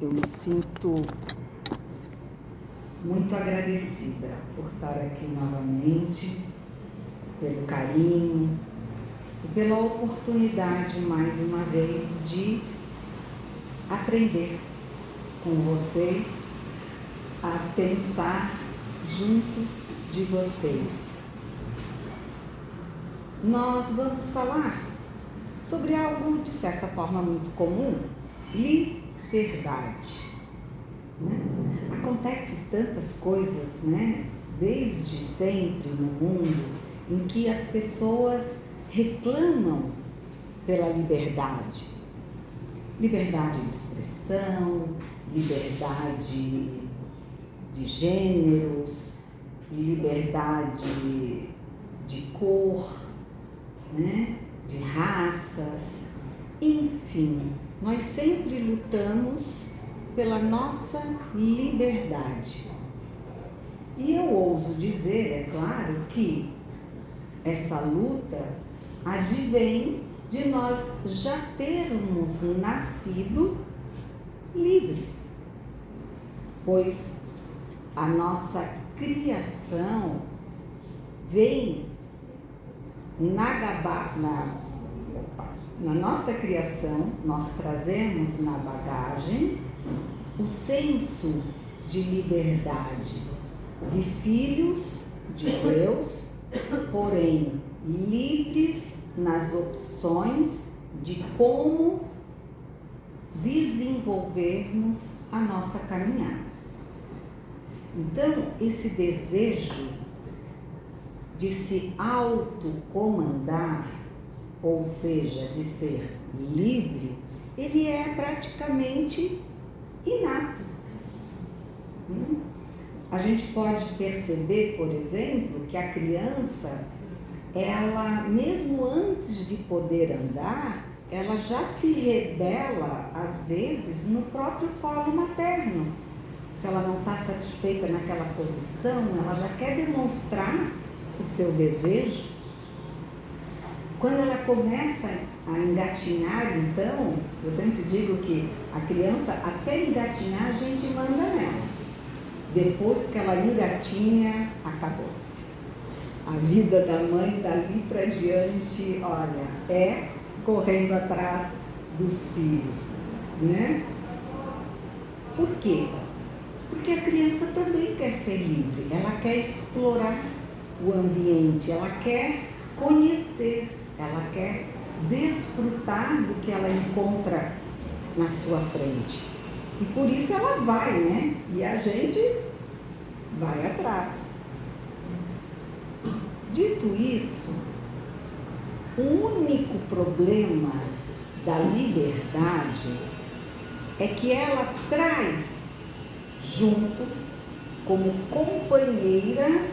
Eu me sinto muito agradecida por estar aqui novamente, pelo carinho e pela oportunidade, mais uma vez, de aprender com vocês, a pensar junto de vocês. Nós vamos falar sobre algo, de certa forma, muito comum: liberdade. Acontece tantas coisas, desde sempre no mundo, em que as pessoas reclamam pela liberdade. Liberdade de expressão, liberdade de gêneros, liberdade de cor, de raças, enfim, nós sempre lutamos pela nossa liberdade. E eu ouso dizer, é claro, que essa luta advém de nós já termos nascido livres, pois a nossa criação vem na nossa criação, nós trazemos na bagagem o senso de liberdade, de filhos de Deus, porém livres nas opções de como desenvolvermos a nossa caminhada. Então, esse desejo de se autocomandar, ou seja, de ser livre, ele é praticamente inato. A gente pode perceber, por exemplo, que a criança, ela, mesmo antes de poder andar, ela já se rebela, às vezes, no próprio colo materno. Se ela não está satisfeita naquela posição, ela já quer demonstrar o seu desejo. Quando ela começa a engatinhar, então, eu sempre digo que a criança, até engatinhar, a gente manda nela. Depois que ela engatinha, acabou-se. A vida da mãe, dali para diante, olha, é correndo atrás dos filhos, Por quê? Porque a criança também quer ser livre, ela quer explorar o ambiente, ela quer conhecer, ela quer desfrutar do que ela encontra na sua frente. E por isso ela vai, E a gente vai atrás. Dito isso, o único problema da liberdade é que ela traz junto, como companheira,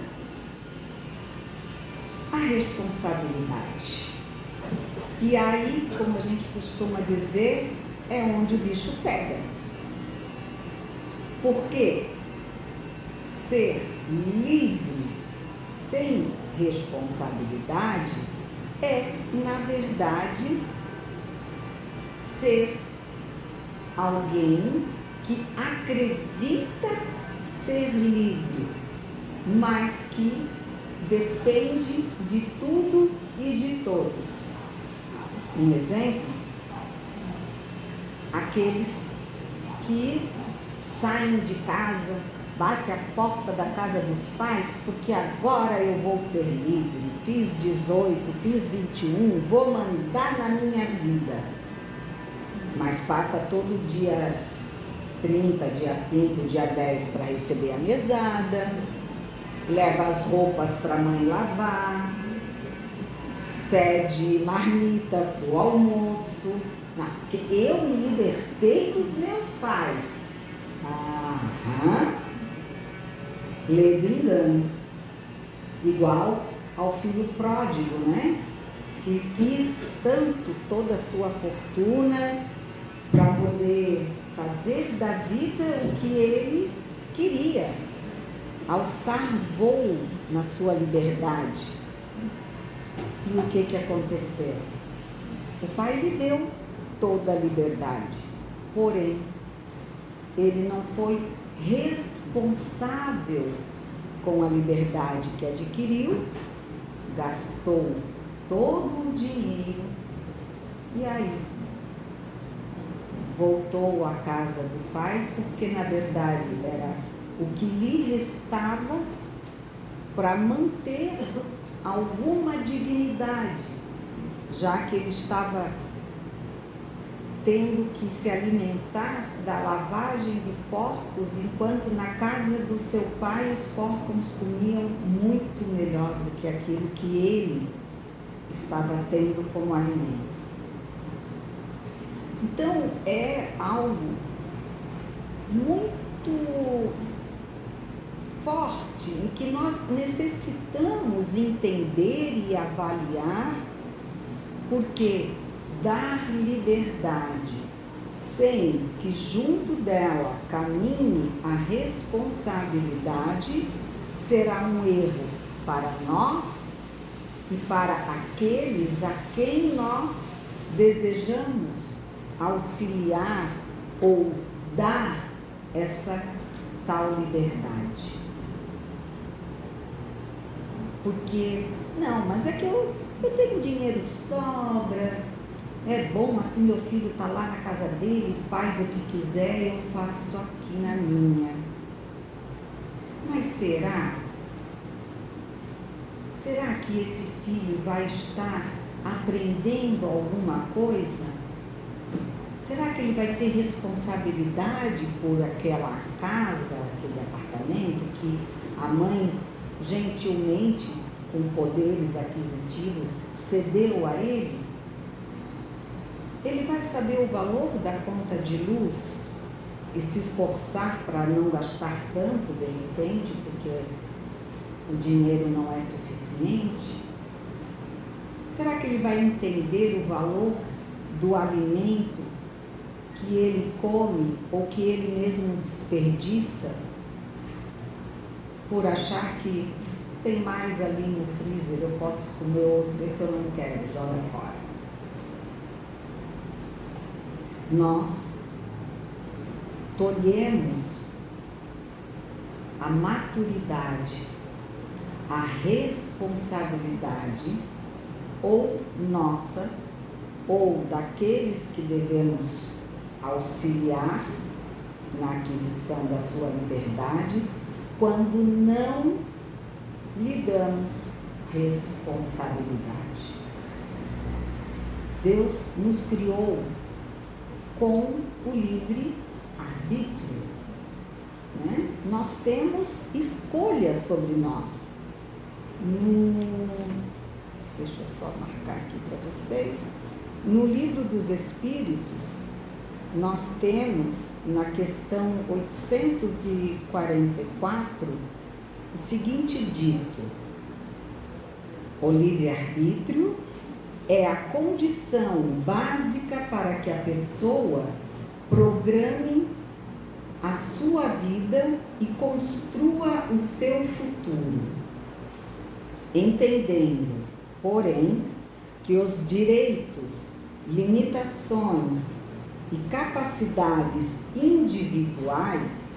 a responsabilidade. E aí, como a gente costuma dizer, é onde o bicho pega. Porque ser livre sem responsabilidade é, na verdade, ser alguém que acredita ser livre, mas que depende de tudo e de todos. Um exemplo, aqueles que saem de casa, batem a porta da casa dos pais, porque agora eu vou ser livre, fiz 18, fiz 21, vou mandar na minha vida. Mas passa todo dia 30, dia 5, dia 10 para receber a mesada, leva as roupas para a mãe lavar, pede marmita para o almoço. Não, porque eu me libertei dos meus pais. Lei do engano. Igual ao filho pródigo, Que quis tanto toda a sua fortuna para poder fazer da vida o que ele queria, alçar voo na sua liberdade. E o que aconteceu? O pai lhe deu toda a liberdade, porém, ele não foi responsável com a liberdade que adquiriu, gastou todo o dinheiro e aí voltou à casa do pai, porque na verdade era o que lhe restava para manter alguma dignidade, já que ele estava tendo que se alimentar da lavagem de porcos, enquanto na casa do seu pai os porcos comiam muito melhor do que aquilo que ele estava tendo como alimento. Então é algo muito forte em que nós necessitamos entender e avaliar, porque dar liberdade sem que junto dela caminhe a responsabilidade será um erro para nós e para aqueles a quem nós desejamos auxiliar ou dar essa tal liberdade. Porque, não, mas é que eu tenho dinheiro de sobra, é bom, assim meu filho está lá na casa dele, faz o que quiser, eu faço aqui na minha. Mas será que esse filho vai estar aprendendo alguma coisa? Será que ele vai ter responsabilidade por aquela casa, aquele apartamento que a mãe gentilmente, com poderes aquisitivos, cedeu a ele? Ele vai saber o valor da conta de luz e se esforçar para não gastar tanto de repente, porque o dinheiro não é suficiente? Será que ele vai entender o valor do alimento que ele come ou que ele mesmo desperdiça por achar que tem mais ali no freezer, eu posso comer outro, esse eu não quero, joga fora? Nós tolhemos a maturidade, a responsabilidade, ou nossa, ou daqueles que devemos auxiliar na aquisição da sua liberdade, quando não lhe damos responsabilidade. Deus nos criou com o livre-arbítrio, né? Nós temos escolha sobre nós. Deixa eu só marcar aqui para vocês. No Livro dos Espíritos, nós temos, na questão 844, o seguinte dito: o livre-arbítrio é a condição básica para que a pessoa programe a sua vida e construa o seu futuro, entendendo, porém, que os direitos, limitações e capacidades individuais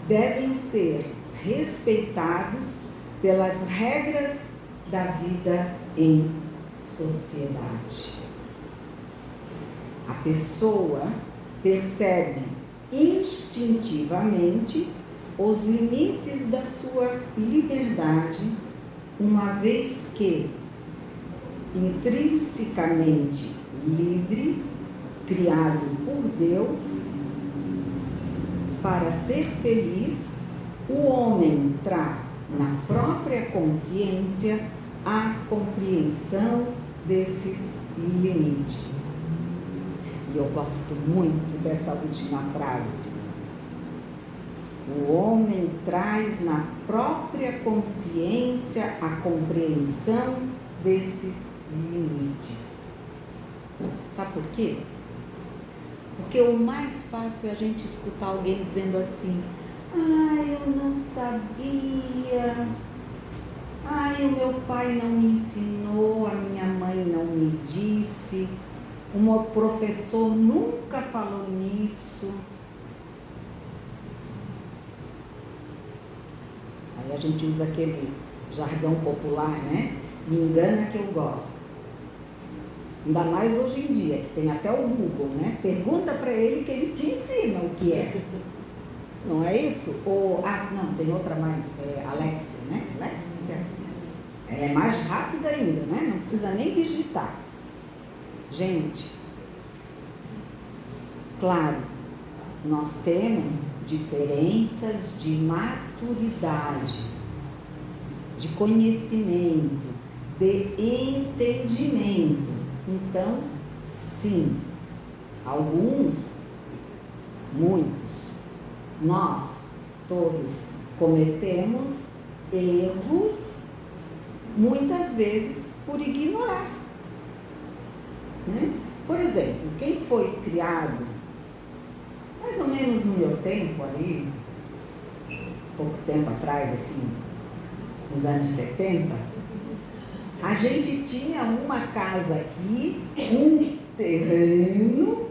devem ser respeitados pelas regras da vida em sociedade. A pessoa percebe instintivamente os limites da sua liberdade, uma vez que, intrinsecamente livre, criado por Deus, para ser feliz, o homem traz na própria consciência a compreensão desses limites. E eu gosto muito dessa última frase. O homem traz na própria consciência a compreensão desses limites. Sabe por quê? Porque o mais fácil é a gente escutar alguém dizendo assim: eu não sabia, o meu pai não me ensinou, a minha mãe não me disse, o meu professor nunca falou nisso. Aí a gente usa aquele jargão popular, né? Me engana que eu gosto. Ainda mais hoje em dia, que tem até o Google, né? Pergunta para ele que ele te ensina o que é. Não é isso? Ou, não, tem outra mais, Alexia, né? Alexia. Ela é mais rápida ainda, né? Não precisa nem digitar. Gente, claro, nós temos diferenças de maturidade, de conhecimento, de entendimento. Então, sim, alguns, muitos, nós todos cometemos erros, muitas vezes por ignorar, né? Por exemplo, quem foi criado mais ou menos no meu tempo ali, pouco tempo atrás, assim, nos anos 70, a gente tinha uma casa aqui, um terreno,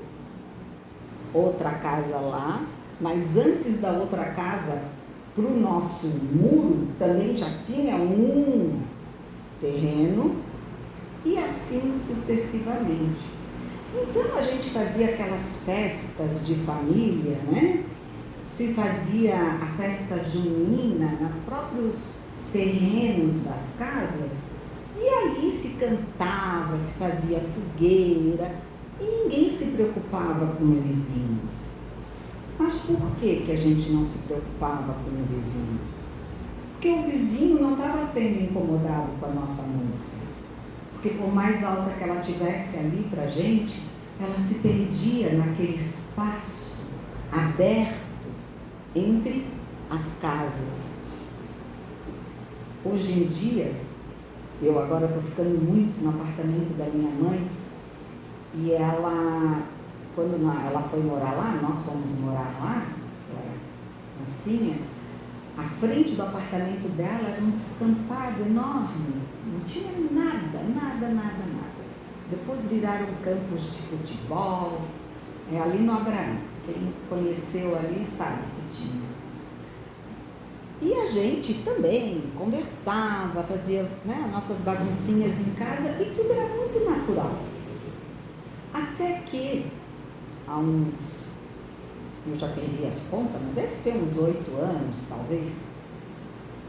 outra casa lá, mas antes da outra casa, para o nosso muro, também já tinha um terreno, e assim sucessivamente. Então a gente fazia aquelas festas de família, né? Se fazia a festa junina nos próprios terrenos das casas, e ali se cantava, se fazia fogueira, e ninguém se preocupava com o vizinho. Mas por que a gente não se preocupava com o vizinho? Porque o vizinho não estava sendo incomodado com a nossa música. Porque por mais alta que ela tivesse ali para a gente, ela se perdia naquele espaço aberto entre as casas. Hoje em dia, eu agora estou ficando muito no apartamento da minha mãe, e ela, quando ela foi morar lá, nós fomos morar lá, ela era mocinha, a frente do apartamento dela era um descampado enorme, não tinha nada. Depois viraram campos de futebol, ali no Abraão. Quem conheceu ali sabe que tinha. E a gente também conversava, fazia, né, nossas baguncinhas em casa, e tudo era muito natural. Até que, há uns, eu já perdi as contas, mas deve ser uns 8 anos, talvez,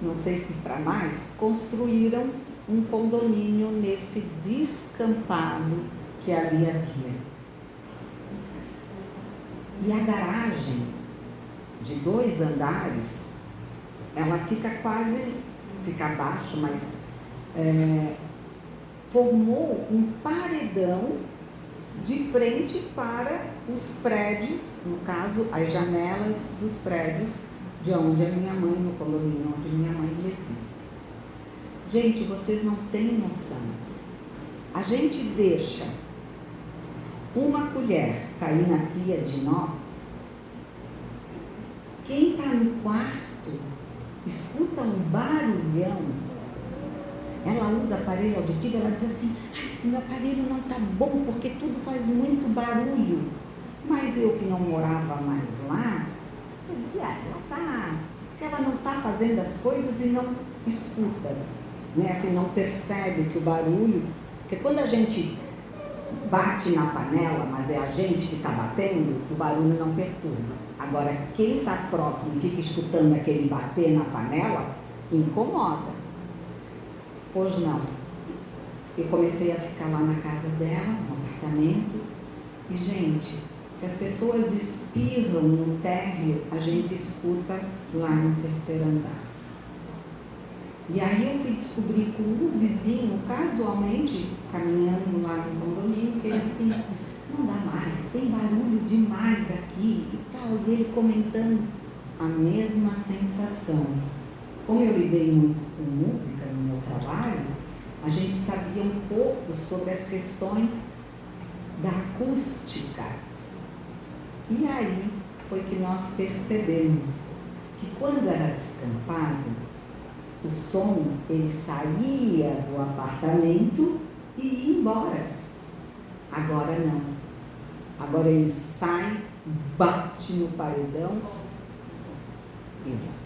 não sei se para mais, construíram um condomínio nesse descampado que ali havia. E a garagem de 2 andares, ela fica abaixo, mas formou um paredão de frente para os prédios, no caso, as janelas dos prédios de onde a minha mãe, no condomínio onde minha mãe reside. Gente, vocês não têm noção. A gente deixa uma colher cair na pia de inox, quem está no quarto escuta um barulhão. Ela usa aparelho auditivo, ela diz assim: esse meu aparelho não está bom porque tudo faz muito barulho. Mas eu que não morava mais lá, eu dizia, ela não está fazendo as coisas e não escuta, né? Assim, não percebe que o barulho, porque quando a gente bate na panela, mas é a gente que está batendo, o barulho não perturba. Agora, quem está próximo e fica escutando aquele bater na panela, incomoda. Pois não. Eu comecei a ficar lá na casa dela, no apartamento, e, gente, se as pessoas espirram no térreo, a gente escuta lá no 3º andar. E aí eu fui descobrir com o vizinho, casualmente, caminhando lá no condomínio, que ele assim, não dá mais, tem barulho demais aqui e tal. E ele comentando a mesma sensação. Como eu lidei muito com música no meu trabalho, a gente sabia um pouco sobre as questões da acústica. E aí foi que nós percebemos que quando era descampado, o som, ele saía do apartamento e ia embora. Agora não. Agora ele sai, bate no paredão e volta.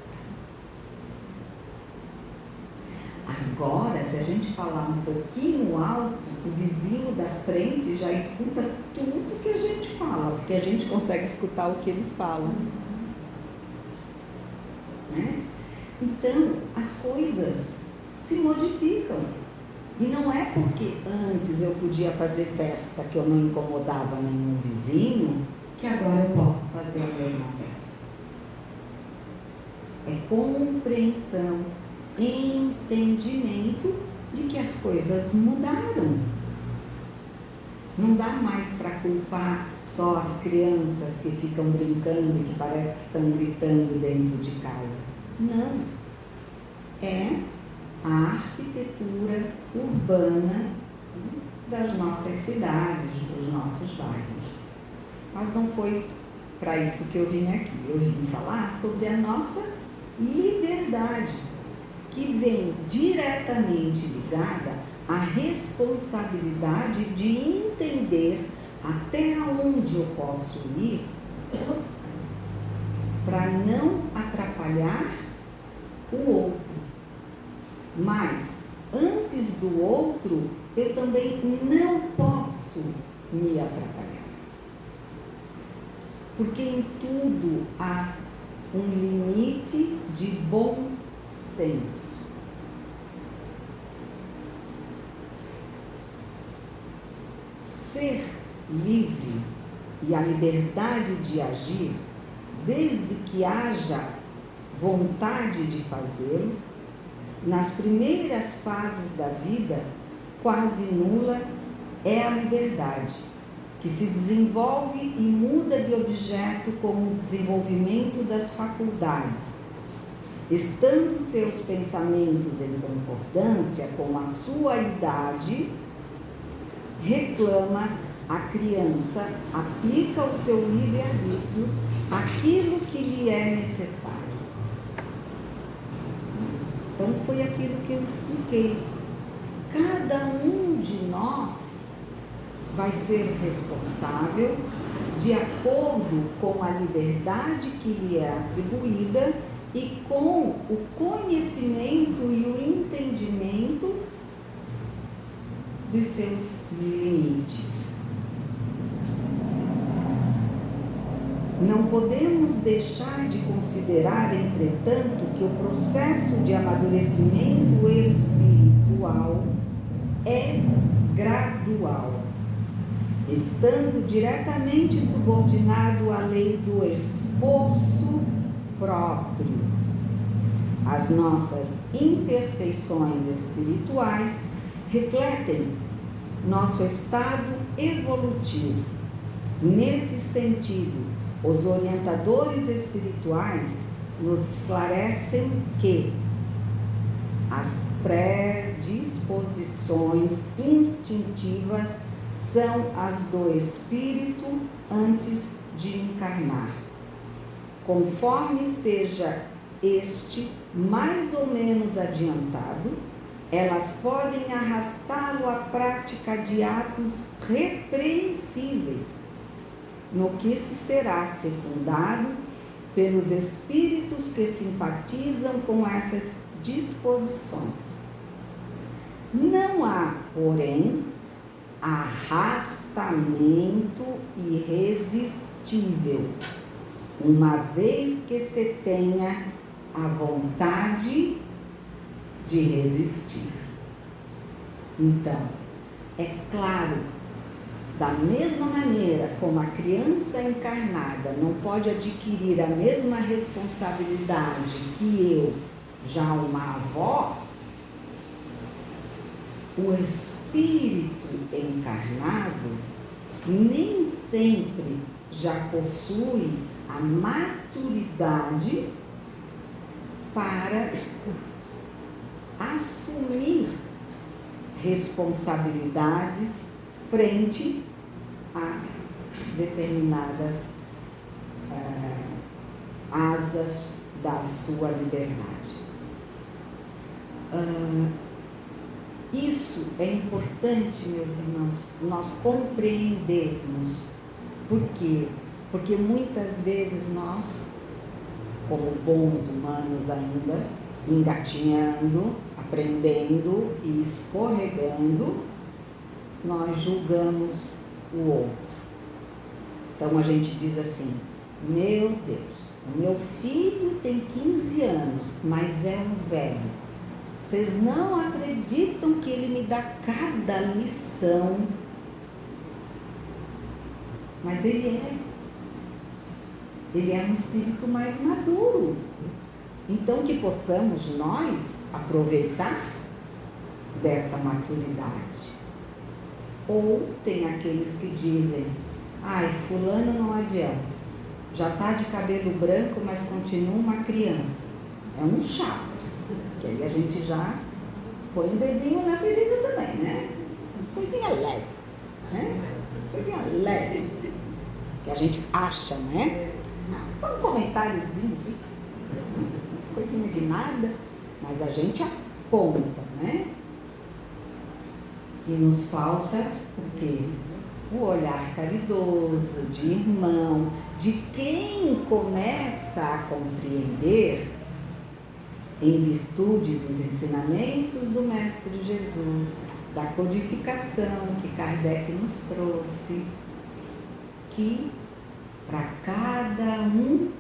Agora, se a gente falar um pouquinho alto, o vizinho da frente já escuta tudo que a gente fala, porque a gente consegue escutar o que eles falam. Né? Então, as coisas se modificam. E não é porque antes eu podia fazer festa que eu não incomodava nenhum vizinho, que agora eu posso fazer a mesma festa. É compreensão, entendimento de que as coisas mudaram. Não dá mais para culpar só as crianças que ficam brincando e que parece que estão gritando dentro de casa. Não. É a arquitetura urbana das nossas cidades, dos nossos bairros. Mas não foi para isso que eu vim aqui. Eu vim falar sobre a nossa liberdade, que vem diretamente ligada à responsabilidade de entender até onde eu posso ir para não atrapalhar o outro. Mas, antes do outro, eu também não posso me atrapalhar. Porque em tudo há um limite de bom senso. Ser livre e a liberdade de agir, desde que haja vontade de fazê-lo, nas primeiras fases da vida, quase nula é a liberdade, que se desenvolve e muda de objeto com o desenvolvimento das faculdades. Estando seus pensamentos em concordância com a sua idade, reclama a criança, aplica o seu livre-arbítrio àquilo que lhe é necessário. Então, foi aquilo que eu expliquei. Cada um de nós vai ser responsável de acordo com a liberdade que lhe é atribuída e com o conhecimento e o entendimento dos seus limites. Não podemos deixar de considerar, entretanto, que o processo de amadurecimento espiritual é gradual, estando diretamente subordinado à lei do esforço próprio. As nossas imperfeições espirituais refletem nosso estado evolutivo. Nesse sentido, os orientadores espirituais nos esclarecem que as predisposições instintivas são as do espírito antes de encarnar. Conforme seja este mais ou menos adiantado, elas podem arrastá-lo à prática de atos repreensíveis, no que se será secundado pelos espíritos que simpatizam com essas disposições. Não há, porém, arrastamento irresistível, uma vez que se tenha a vontade de resistir. Então, é claro, da mesma maneira como a criança encarnada não pode adquirir a mesma responsabilidade que eu, já uma avó, o espírito encarnado nem sempre já possui a maturidade para assumir responsabilidades frente a determinadas asas da sua liberdade. Isso é importante, meus irmãos, nós compreendermos. Por quê? Porque muitas vezes nós, como bons humanos ainda, engatinhando, aprendendo e escorregando, nós julgamos o outro. Então a gente diz assim: meu Deus, o meu filho tem 15 anos, mas é um velho. Vocês não acreditam que ele me dá cada lição. Mas ele é um espírito mais maduro. Então que possamos nós aproveitar dessa maturidade. Ou tem aqueles que dizem: ai, fulano não adianta, já está de cabelo branco, mas continua uma criança. É um chato. Que aí a gente já põe um dedinho na ferida também, né? Coisinha leve, né? Coisinha leve. Que a gente acha, né? Só um comentáriozinho, assim, coisinha de nada, mas a gente aponta, né? E nos falta o quê? O olhar caridoso, de irmão, de quem começa a compreender, em virtude dos ensinamentos do Mestre Jesus, da codificação que Kardec nos trouxe, que para cada um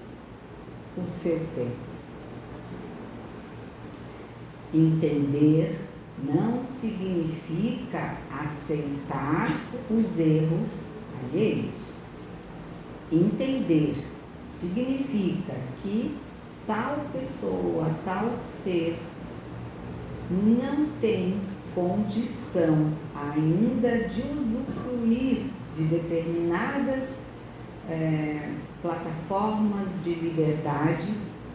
o seu tempo. Entender não significa aceitar os erros alheios. Entender significa que tal pessoa, tal ser, não tem condição ainda de usufruir de determinadas plataformas de liberdade,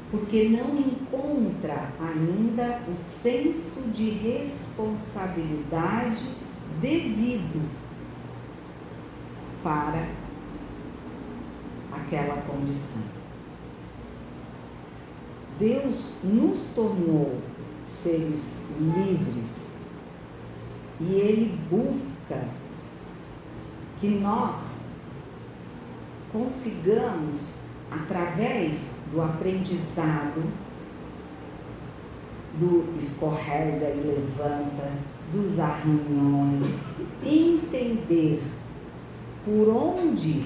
porque não encontra ainda o senso de responsabilidade devido para aquela condição. Deus nos tornou seres livres e Ele busca que nós consigamos, através do aprendizado, do escorrega e levanta, dos arranhões, entender por onde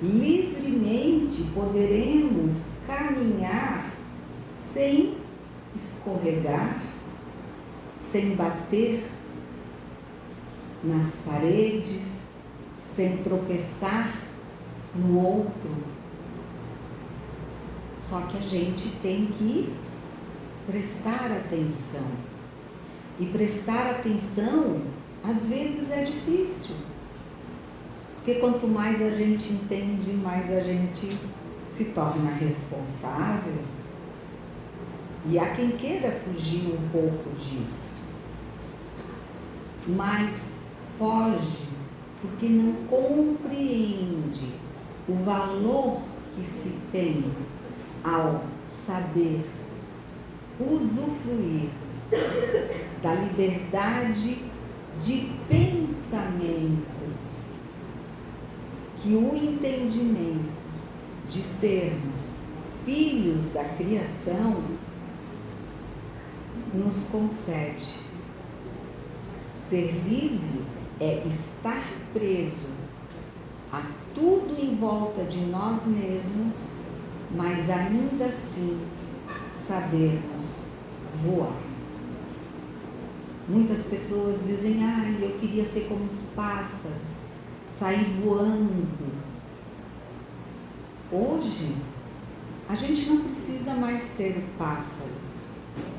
livremente poderemos caminhar sem escorregar, sem bater nas paredes, sem tropeçar no outro. Só que a gente tem que prestar atenção. E prestar atenção, às vezes, é difícil. Porque quanto mais a gente entende, mais a gente se torna responsável. E há quem queira fugir um pouco disso. Mas foge porque não compreende o valor que se tem ao saber usufruir da liberdade de pensamento, que o entendimento de sermos filhos da criação nos concede. Ser livre é estar preso a tudo em volta de nós mesmos, mas ainda assim sabermos voar. Muitas pessoas dizem: eu queria ser como os pássaros, sair voando. Hoje, a gente não precisa mais ser o pássaro,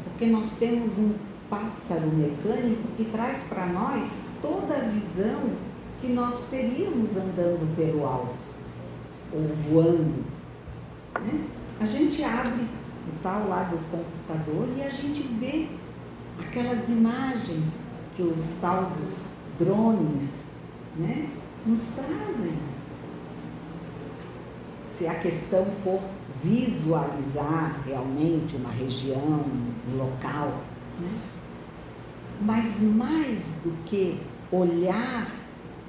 porque nós temos um pássaro mecânico que traz para nós toda a visão que nós teríamos andando pelo alto, ou voando, né? A gente abre o tal lá do computador e a gente vê aquelas imagens que os tal dos drones, né, nos trazem. Se a questão for visualizar realmente uma região, um local, né? Mas mais do que olhar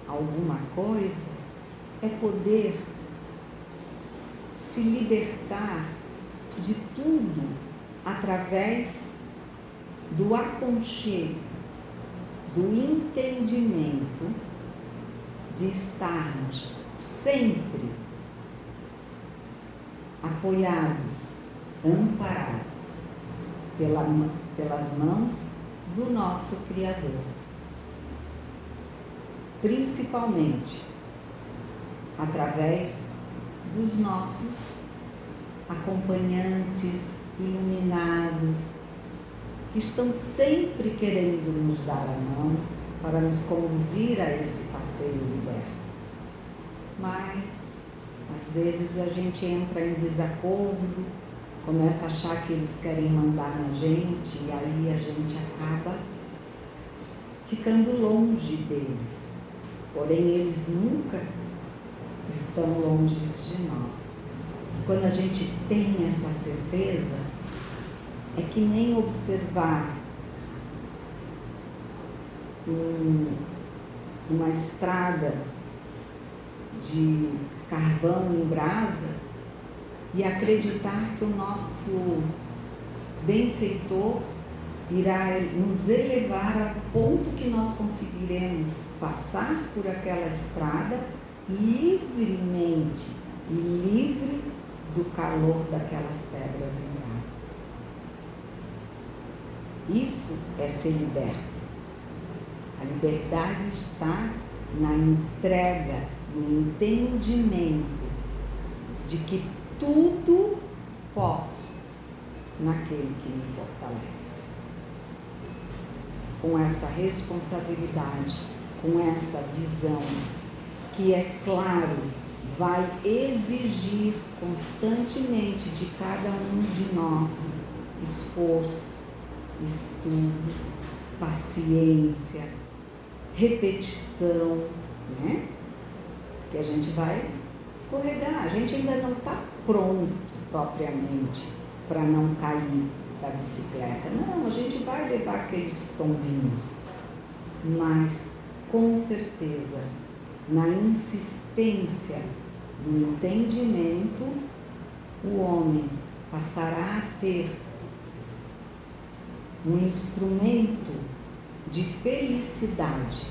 alguma coisa, é poder se libertar de tudo através do aconchego, do entendimento de estarmos sempre apoiados, amparados pelas mãos do nosso Criador. Principalmente através dos nossos acompanhantes iluminados, que estão sempre querendo nos dar a mão para nos conduzir a esse passeio liberto. Mas, às vezes, a gente entra em desacordo, começa a achar que eles querem mandar na gente, e aí a gente acaba ficando longe deles. Porém, eles nunca estão longe de nós. Quando a gente tem essa certeza, é que nem observar uma estrada de carvão em brasa e acreditar que o nosso benfeitor irá nos elevar a ponto que nós conseguiremos passar por aquela estrada livremente e livre do calor daquelas pedras em brasa. Isso é ser liberto. A liberdade está na entrega, no entendimento de que tudo posso naquele que me fortalece. Com essa responsabilidade, com essa visão, que é claro, vai exigir constantemente de cada um de nós esforço, estudo, paciência, repetição, né? Que a gente vai escorregar, a gente ainda não está pronto propriamente para não cair da bicicleta. Não, a gente vai levar aqueles tombinhos, mas com certeza, na insistência do entendimento, o homem passará a ter um instrumento de felicidade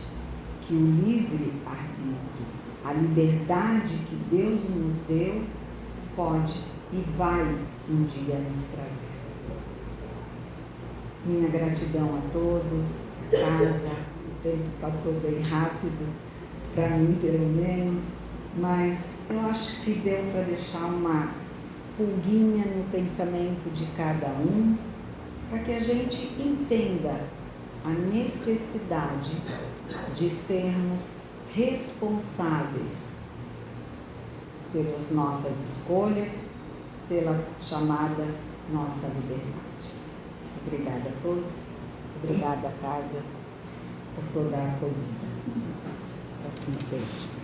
que o livre-arbítrio, a liberdade que Deus nos deu, pode e vai um dia nos trazer. Minha gratidão a todos, a casa, o tempo passou bem rápido, para mim pelo menos, mas eu acho que deu para deixar uma pulguinha no pensamento de cada um, para que a gente entenda a necessidade de sermos responsáveis pelas nossas escolhas, pela chamada nossa liberdade. Obrigada a todos, obrigada a casa por toda a acolhida. Assim seja.